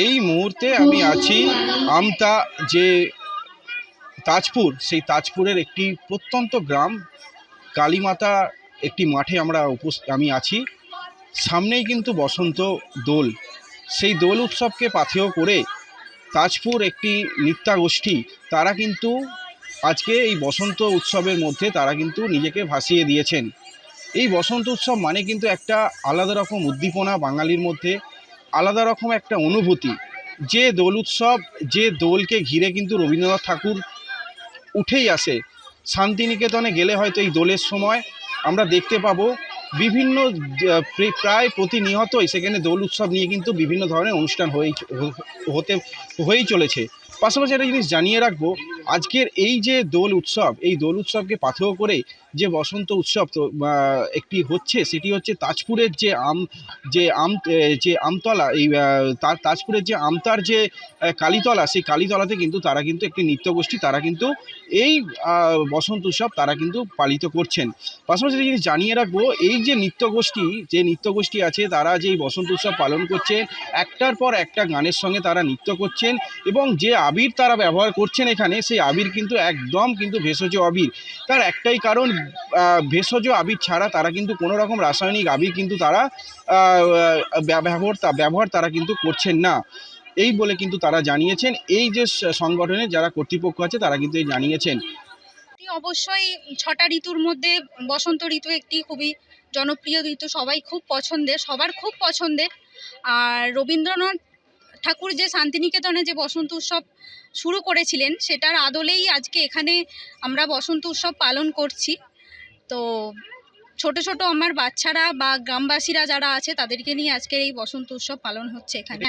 এই মুহূর্তে আমি আছি আমতা যে তাজপুর, সেই তাজপুরের একটি প্রত্যন্ত গ্রাম কালীমাতা একটি মাঠে আমি আছি। সামনেই কিন্তু বসন্ত দোল। সেই দোল উৎসবকে পাথেয় করে তাজপুর একটি নৃত্যাগোষ্ঠী, তারা কিন্তু আজকে এই বসন্ত উৎসবের মধ্যে তারা কিন্তু নিজেকে ভাসিয়ে দিয়েছেন। এই বসন্ত উৎসব মানে কিন্তু একটা আলাদা রকম উদ্দীপনা বাঙালির মধ্যে, আলাদা রকম একটা অনুভূতি। যে দোল উৎসব, যে দোলকে ঘিরে কিন্তু রবীন্দ্রনাথ ঠাকুর উঠেই আসে। শান্তিনিকেতনে গেলে হয়তো এই দোলের সময় আমরা দেখতে পাবো বিভিন্ন প্রায় প্রতিনিয়তই সেখানে দোল উৎসব নিয়ে কিন্তু বিভিন্ন ধরনের অনুষ্ঠান হয়েই চলেছে। পাশাপাশি একটা জিনিস জানিয়ে রাখবো, আজকের এই যে দোল উৎসব, এই দোল উৎসবকে পাথেয় করে যে বসন্ত উৎসব তো একটি হচ্ছে, সেটি হচ্ছে তাজপুরের যে আমতলা, এই তাজপুরের যে আমতার যে কালীতলা, সেই কালীতলাতে কিন্তু তারা কিন্তু একটি নৃত্যগোষ্ঠী, তারা কিন্তু এই বসন্ত উৎসব তারা কিন্তু পালিত করছেন। পাশাপাশি জিনিস জানিয়ে রাখবো, এই যে নৃত্যগোষ্ঠী আছে, তারা যে এই বসন্ত উৎসব পালন করছে, একটার পর একটা গানের সঙ্গে তারা নৃত্য করছেন এবং যে আবির তারা ব্যবহার করছেন এখানে, সেই আবির কিন্তু একদম কিন্তু ভেষজ আবির। তার একটাই কারণ, ভেষজ আবির ছাড়া তারা কিন্তু কোনো রকম রাসায়নিক আবির কিন্তু তারা ব্যবহার তারা কিন্তু করছেন না। এই বলে কিন্তু তারা জানিয়েছেন, এই যে সংগঠনের যারা কর্তৃপক্ষ আছে তারা কিন্তু এই জানিয়েছেন। অবশ্যই ৬টা ঋতুর মধ্যে বসন্ত ঋতু একটি খুবই জনপ্রিয় ঋতু, সবাই খুব পছন্দের, সবার খুব পছন্দের। আর রবীন্দ্রনাথ ঠাকুর যে শান্তিনিকেতনে যে বসন্ত উৎসব শুরু করেছিলেন, সেটার আদলেই আজকে এখানে আমরা বসন্ত উৎসব পালন করছি। তো ছোট ছোট আমার বাচ্চারা বা গ্রামবাসীরা যারা আছে তাদেরকে নিয়ে আজকে এই বসন্ত উৎসব পালন হচ্ছে এখানে।